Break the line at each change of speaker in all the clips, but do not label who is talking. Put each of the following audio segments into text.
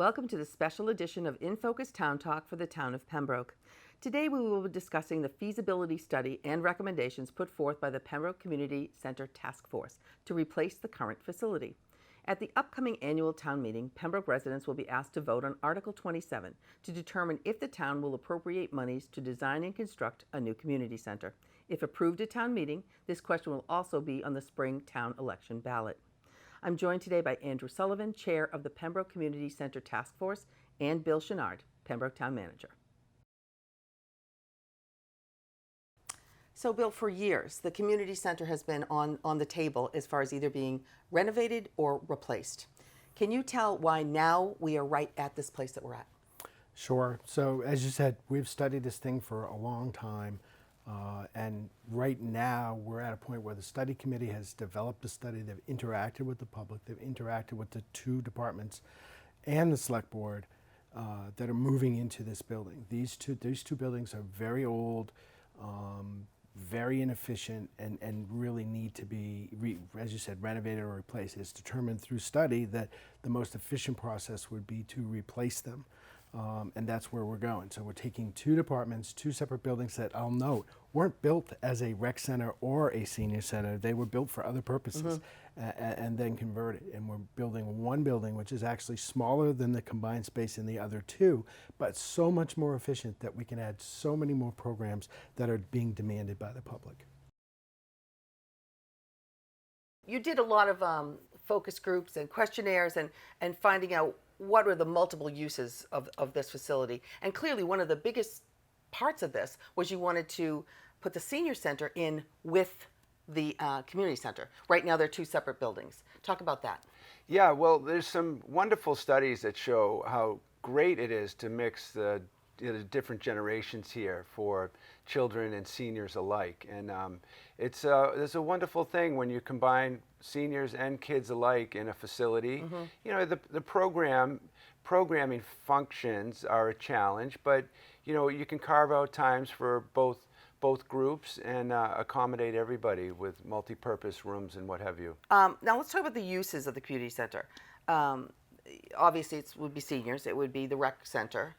Welcome to the special edition of InFocus Town Talk for the town of Pembroke. Today we will be discussing the feasibility study and recommendations put forth by the Pembroke Community Center Task Force to replace the current facility. At the upcoming annual town meeting, Pembroke residents will be asked to vote on Article 27 to determine if the town will appropriate monies to design and construct a new community center. If approved at town meeting, this question will also be on the spring town election ballot. I'm joined today by Andrew Sullivan, Chair of the Pembroke Community Center Task Force, and Bill Chenard, Pembroke Town Manager. So, Bill, for years, the community center has been on the table as far as either being renovated or replaced. Can you tell why now we are right at this place that we're at?
Sure. So, as you said, we've studied this thing for a long time. And right now, we're at a point where the study committee has developed a study. They've interacted with the public. They've interacted with the two departments and the select board that are moving into this building. These two buildings are very old, very inefficient, and really need to be, as you said, renovated or replaced. It's determined through study that the most efficient process would be to replace them. And that's where we're going. So we're taking two departments, two separate buildings that I'll note weren't built as a rec center or a senior center. They were built for other purposes and then converted. And we're building one building, which is actually smaller than the combined space in the other two, but so much more efficient that we can add so many more programs that are being demanded by the public.
You did a lot of focus groups and questionnaires and finding out what are the multiple uses of this facility. And clearly one of the biggest parts of this was you wanted to put the senior center in with the community center. Right now they're two separate buildings. Talk about that.
Yeah, well, there's some wonderful studies that show how great it is to mix the different generations here for children and seniors alike. And it's a wonderful thing when you combine seniors and kids alike in a facility. You know, the programming functions are a challenge, but you know, you can carve out times for both groups and accommodate everybody with multi-purpose rooms and what have you.
Now let's talk about the uses of the community center. Obviously it would be seniors, it would be the rec center.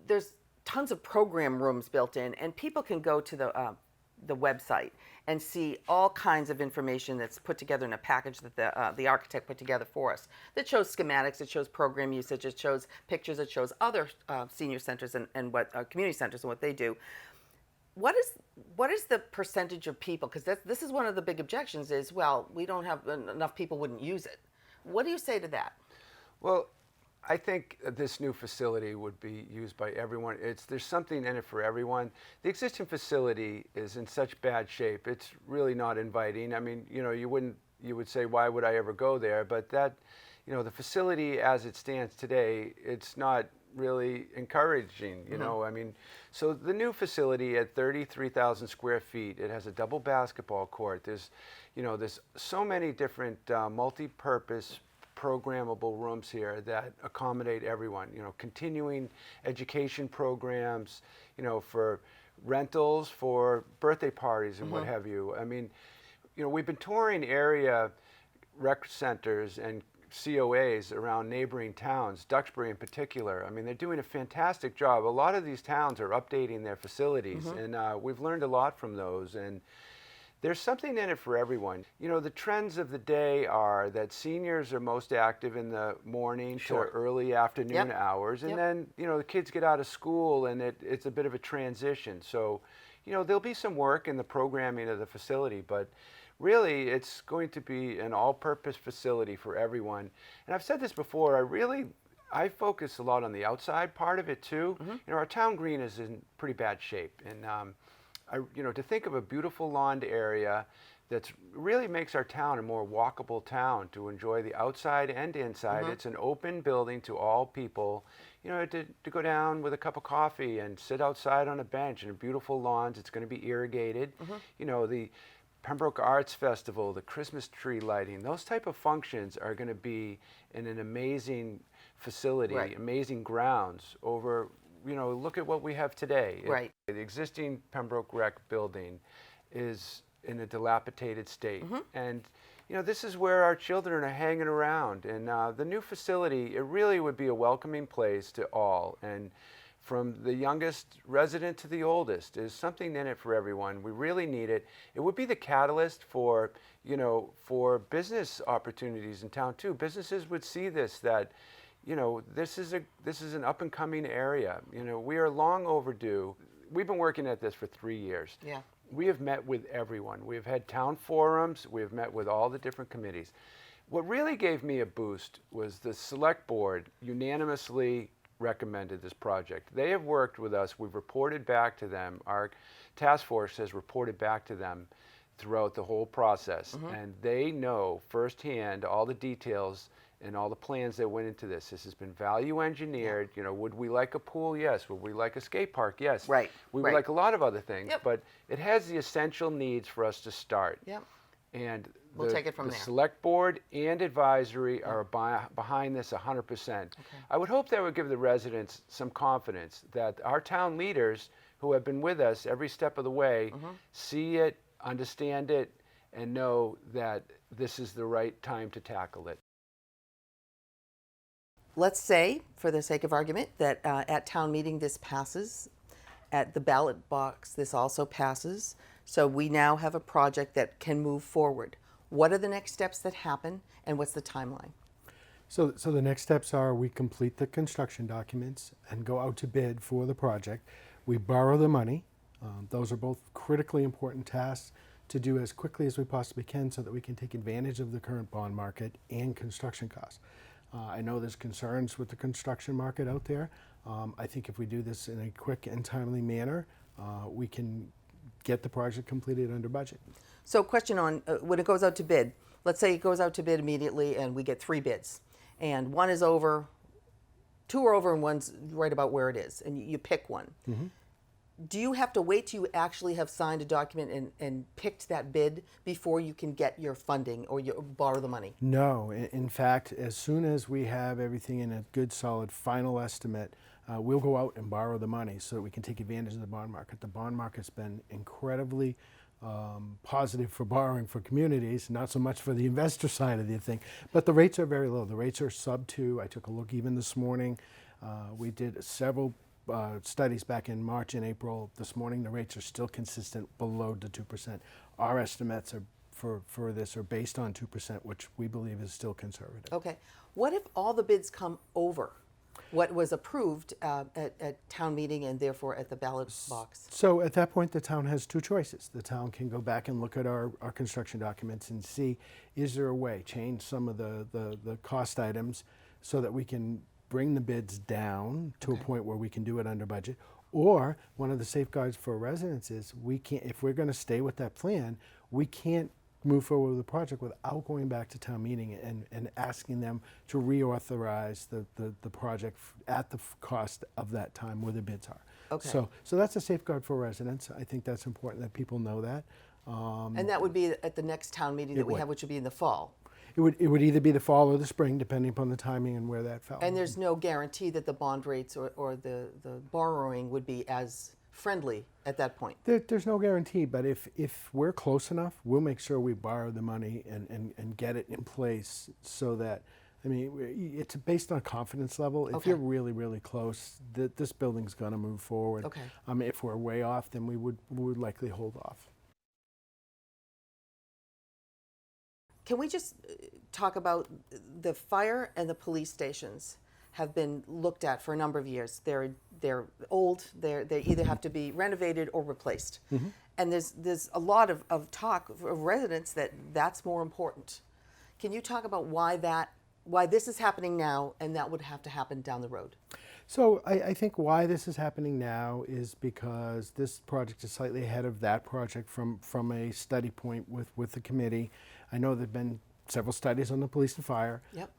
There's tons of program rooms built in, and people can go to the website and see all kinds of information that's put together in a package that the architect put together for us. That shows schematics, it shows program usage, it shows pictures, it shows other senior centers and what community centers and what they do. What is the percentage of people? Because this is one of the big objections is, well, we don't have enough people wouldn't use it. What do you say to that?
Well, I think this new facility would be used by everyone. There's something in it for everyone. The existing facility is in such bad shape. It's really not inviting. I mean, you know, you would say, why would I ever go there? But that, you know, the facility as it stands today, it's not really encouraging, you know. I mean, so the new facility at 33,000 square feet, it has a double basketball court. There's so many different multi-purpose programmable rooms here that accommodate everyone, you know, continuing education programs, you know, for rentals, for birthday parties and what have you. I mean, you know, we've been touring area rec centers and COAs around neighboring towns, Duxbury in particular. I mean, they're doing a fantastic job. A lot of these towns are updating their facilities, and we've learned a lot from those. And there's something in it for everyone. You know, the trends of the day are that seniors are most active in the morning to early afternoon hours. And then, you know, the kids get out of school and it's a bit of a transition. So, you know, there'll be some work in the programming of the facility, but really it's going to be an all-purpose facility for everyone. And I've said this before, I focus a lot on the outside part of it too. You know, our town green is in pretty bad shape. And, you know, to think of a beautiful lawned area that really makes our town a more walkable town to enjoy the outside and inside. It's an open building to all people, you know, to go down with a cup of coffee and sit outside on a bench in beautiful lawns. It's going to be irrigated. You know, the Pembroke Arts Festival, the Christmas tree lighting, those type of functions are going to be in an amazing facility, amazing grounds over, you know, look at what we have today.
Right.
The existing Pembroke Rec building is in a dilapidated state. And you know, this is where our children are hanging around. And the new facility, it really would be a welcoming place to all. And from the youngest resident to the oldest, there's something in it for everyone. We really need it. It would be the catalyst for, you know, for business opportunities in town too. Businesses would see this, that, you know, this is an up and coming area. You know, we are long overdue. We've been working at this for 3 years.
Yeah.
We have met with everyone. We've had town forums. We have met with all the different committees. What really gave me a boost was the select board unanimously recommended this project. They have worked with us. We've reported back to them. Our task force has reported back to them throughout the whole process. And they know firsthand all the details and all the plans that went into this. This has been value engineered. You know, would we like a pool? Yes. Would we like a skate park? Yes.
Right.
We would like a lot of other things,
Yep.
but it has the essential needs for us to start.
Yep.
And
We'll take it from
the
there.
select board and advisory are behind this 100%. I would hope that would give the residents some confidence that our town leaders who have been with us every step of the way see it, understand it, and know that this is the right time to tackle it.
Let's say, for the sake of argument, that at town meeting this passes. At the ballot box, this also passes. So we now have a project that can move forward. What are the next steps that happen, and what's the timeline?
So the next steps are we complete the construction documents and go out to bid for the project. We borrow the money. Those are both critically important tasks to do as quickly as we possibly can so that we can take advantage of the current bond market and construction costs. I know there's concerns with the construction market out there. I think if we do this in a quick and timely manner, we can get the project completed under budget.
So question on, when it goes out to bid, let's say it goes out to bid immediately and we get 3 bids. And one is over, 2 are over and one's right about where it is. And you pick one. Do you have to wait till you actually have signed a document and picked that bid before you can get your funding or you borrow the money?
No, in fact, as soon as we have everything in a good, solid final estimate, we'll go out and borrow the money so that we can take advantage of the bond market. The bond market's been incredibly positive for borrowing for communities, not so much for the investor side of the thing, but the rates are very low. The rates are sub 2. I took a look even this morning. We did several studies back in March and April. This morning the rates are still consistent below the 2%. Our estimates are for this are based on 2%, which we believe is still conservative.
Okay. What if all the bids come over what was approved at town meeting and therefore at the ballot box?
So at that point, the town has 2 choices. The town can go back and look at our construction documents and see, is there a way, change some of the cost items so that we can bring the bids down to a point where we can do it under budget. Or one of the safeguards for residents is we can't, if we're going to stay with that plan, we can't move forward with the project without going back to town meeting and asking them to reauthorize the project at the cost of that time where the bids are.
Okay.
So that's a safeguard for residents. I think that's important that people know that.
And that would be at the next town meeting that we
would.
have, which would be in the fall.
It would either be the fall or the spring, depending upon the timing and where that fell.
And there's no guarantee that the bond rates or the borrowing would be as friendly at that point.
There's no guarantee, but if we're close enough, we'll make sure we borrow the money and get it in place so that, I mean, it's based on confidence level. If
Okay.
you're really, really close, this building's going to move forward.
Okay.
If we're way off, then we would likely hold off.
Can we just talk about the fire and the police stations have been looked at for a number of years. They're old. They either have to be renovated or replaced. Mm-hmm. And there's a lot of talk of residents that that's more important. Can you talk about why this is happening now and that would have to happen down the road?
So I think why this is happening now is because this project is slightly ahead of that project from a study point with the committee. I know there have been several studies on the police and fire.
Yep.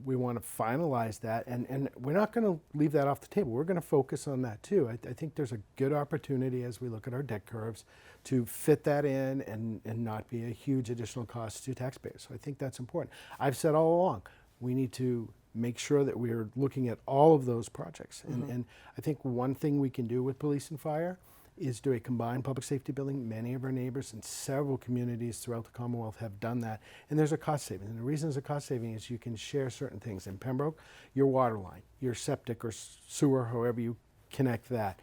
We want to finalize that, and we're not going to leave that off the table. We're going to focus on that too. I think there's a good opportunity as we look at our debt curves to fit that in and not be a huge additional cost to taxpayers. So I think that's important. I've said all along, we need to make sure that we're looking at all of those projects. Mm-hmm. And I think one thing we can do with police and fire is do a combined public safety building. Many of our neighbors and several communities throughout the Commonwealth have done that. And there's a cost saving. And the reason there's a cost saving is you can share certain things. In Pembroke, your water line, your septic or sewer, however you connect that,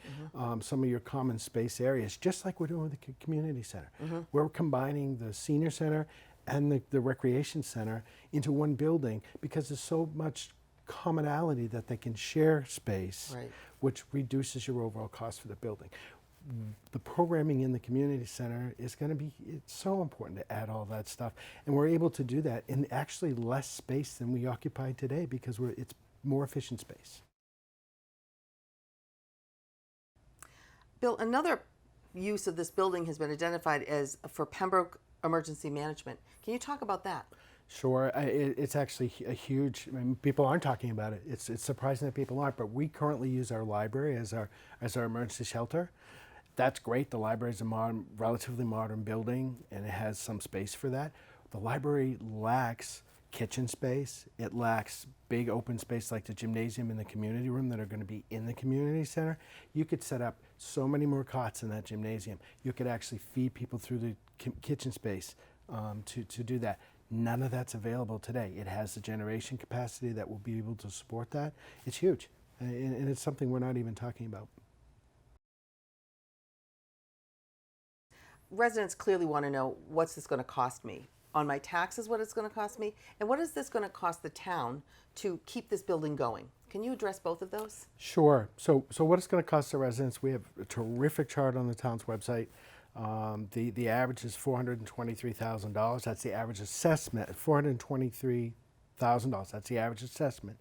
some of your common space areas, just like we're doing with the community center. We're combining the senior center and the recreation center into one building because there's so much commonality that they can share space,
Right.
which reduces your overall cost for the building. The programming in the community center is going to be, it's so important to add all that stuff. And we're able to do that in actually less space than we occupy today because it's more efficient space.
Bill, another use of this building has been identified as for Pembroke emergency management. Can you talk about that?
Sure, it's actually a huge. I mean, people aren't talking about it. It's surprising that people aren't. But we currently use our library as our emergency shelter. That's great. The library is a relatively modern building, and it has some space for that. The library lacks kitchen space. It lacks big open space like the gymnasium and the community room that are going to be in the community center. You could set up so many more cots in that gymnasium. You could actually feed people through the kitchen space to do that. None of that's available today. It has the generation capacity that will be able to support that. It's huge, and it's something we're not even talking about.
Residents clearly want to know, what's this going to cost me? On my taxes, what it's going to cost me? And what is this going to cost the town to keep this building going? Can you address both of those?
Sure. So what it's going to cost the residents, we have a terrific chart on the town's website. The average is $423,000. That's the average assessment. $423,000. That's the average assessment.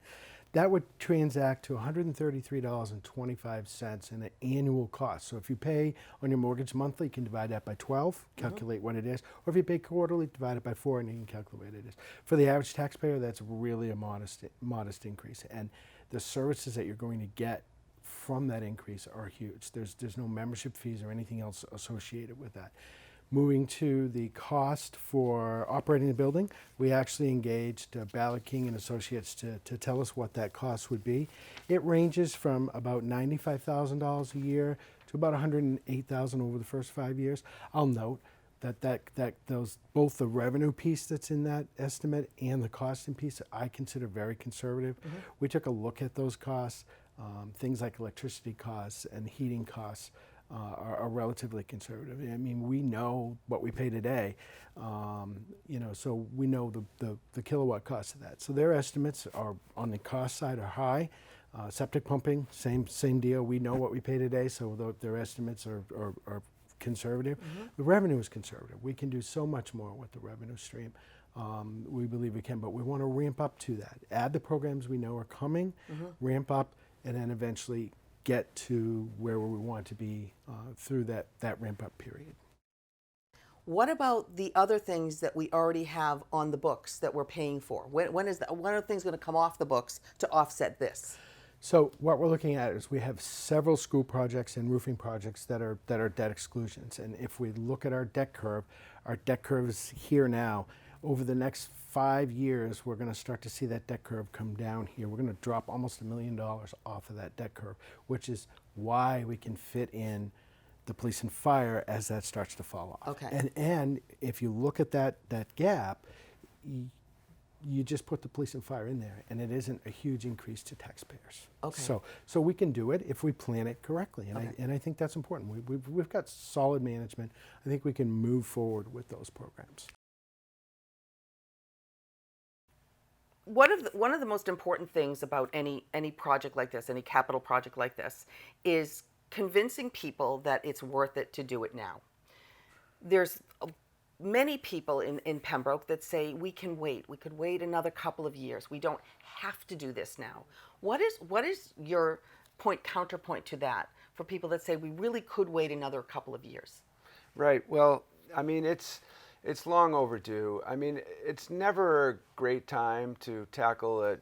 That would transact to $133.25 in an annual cost. So if you pay on your mortgage monthly, you can divide that by 12, calculate what it is. Or if you pay quarterly, divide it by 4, and you can calculate what it is. For the average taxpayer, that's really a modest increase. And the services that you're going to get from that increase are huge. There's no membership fees or anything else associated with that. Moving to the cost for operating the building, we actually engaged Ballard King and Associates to tell us what that cost would be. It ranges from about $95,000 a year to about $108,000 over the first 5 years. I'll note that those, both the revenue piece that's in that estimate and the costing piece, I consider very conservative. We took a look at those costs. Things like electricity costs and heating costs are relatively conservative. I mean, we know what we pay today, so we know the kilowatt cost of that. So their estimates are on the cost side are high. Septic pumping, same deal. We know what we pay today, so their estimates are conservative. The revenue is conservative. We can do so much more with the revenue stream. We believe we can, but we want to ramp up to that. Add the programs we know are coming, ramp up, and then eventually get to where we want to be through that ramp-up period.
What about the other things that we already have on the books that we're paying for? When are things going to come off the books to offset this?
So what we're looking at is we have several school projects and roofing projects that are debt exclusions. And if we look at our debt curve is here now. Over the next 5 years, we're going to start to see that debt curve come down here. We're going to drop almost $1 million off of that debt curve, which is why we can fit in the police and fire as that starts to fall off.
Okay.
And if you look at that gap, you just put the police and fire in there, and it isn't a huge increase to taxpayers.
Okay.
So we can do it if we plan it correctly, and
Okay.
I think that's important. We've got solid management. I think we can move forward with those programs.
One of the most important things about any project like this, any capital project like this, is convincing people that it's worth it to do it now. There's many people in Pembroke that say we can wait. We could wait another couple of years. We don't have to do this now. What is your counterpoint to that for people that say we really could wait another couple of years?
Right. Well, I mean, it's long overdue. I mean, it's never a great time to tackle a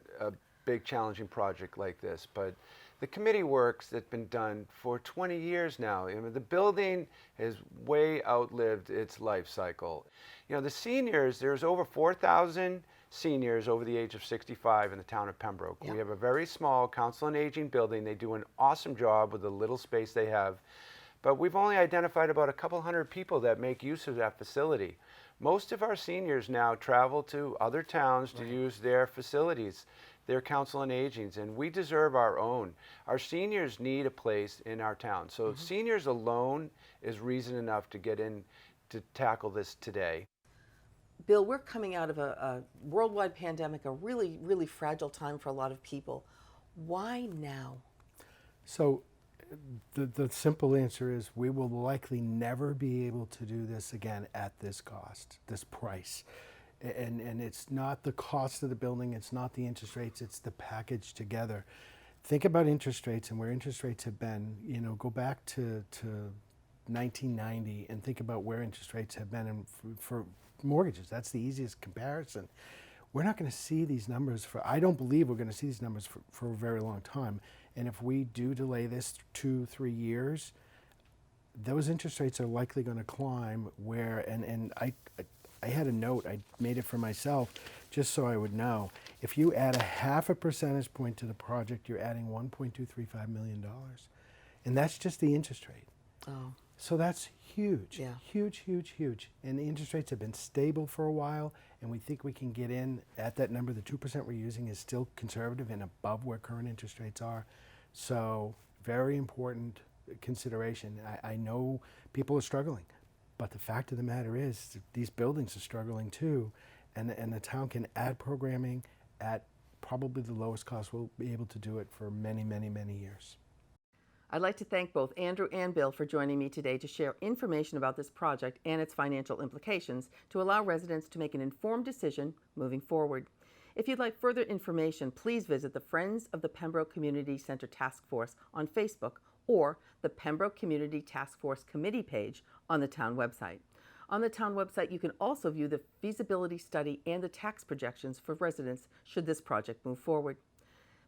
big challenging project like this, but the committee works that's been done for 20 years now. I mean, the building has way outlived its life cycle. The seniors, there's over 4,000 seniors over the age of 65 in the town of Pembroke.
Yeah.
We have a very small council on aging building. They do an awesome job with the little space they have. but we've only identified about a couple hundred people that make use of that facility. Most of our seniors now travel to other towns to use their facilities, their council on agings, and we deserve our own. Our seniors need a place in our town. So seniors alone is reason enough to get in to tackle this today.
Bill, we're coming out of a worldwide pandemic, a really, really fragile time for a lot of people. Why now?
So the simple answer is we will likely never be able to do this again at this cost, this price. And it's not the cost of the building, it's not the interest rates, it's the package together. Think about interest rates and where interest rates have been. You know, go back to 1990 and think about where interest rates have been for mortgages. That's the easiest comparison. We're not going to see these numbers I don't believe we're going to see these numbers for a very long time. And if we do delay this 2-3 years, those interest rates are likely going to climb and I had a note, I made it for myself, just so I would know. If you add a 0.5 percentage point to the project, you're adding $1.235 million. And that's just the interest rate.
Oh,
So that's huge,
Yeah.
huge, huge, huge. And the interest rates have been stable for a while, and we think we can get in at that number. The 2% we're using is still conservative and above where current interest rates are. So very important consideration. I know people are struggling, but the fact of the matter is that these buildings are struggling too, and the town can add programming at probably the lowest cost. We'll be able to do it for many, many, many years.
I'd like to thank both Andrew and Bill for joining me today to share information about this project and its financial implications to allow residents to make an informed decision moving forward. If you'd like further information, please visit the Friends of the Pembroke Community Center Task Force on Facebook or the Pembroke Community Task Force Committee page on the town website. On the town website, you can also view the feasibility study and the tax projections for residents should this project move forward.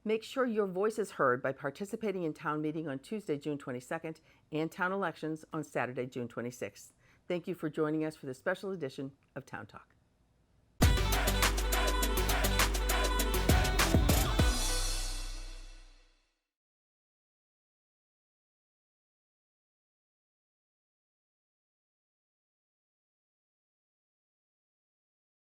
Make sure your voice is heard by participating in town meeting on Tuesday, June 22nd, and town elections on Saturday, June 26th. Thank you for joining us for this special edition of Town Talk.